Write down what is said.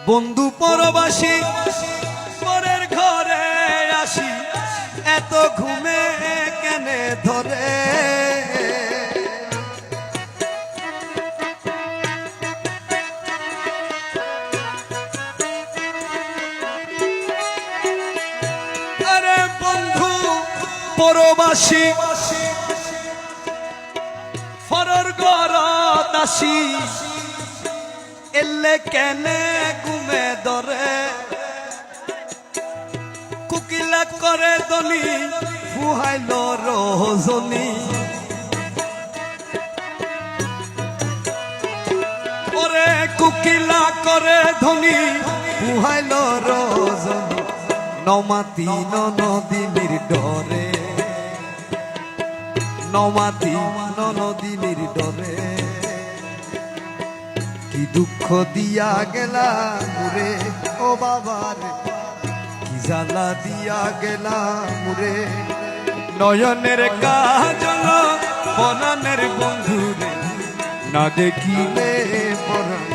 বন্ধু পরবাসী পরের ঘরে আসি, এত ঘুমে কেনে ধরে। আরে বন্ধু পরবাসী পরের ঘরত আসি, এলে কেনে ঘুমে ধরে। কুকিলা করে দনি ফুহাইল রজনী, ওরে কুকিলা করে ধনি ফুহাইল রজনী। নমাতি ননদিনীর ডরে, নমাতি ননদিনীর ডরে। কি দুঃখ দিয়া গেলা মুরে ও বাবার, কি জ্বালা দিয়া গেলা মুরে। নয়নের কাজল পরাণের বন্ধুরে, না দেখিলে পরাণ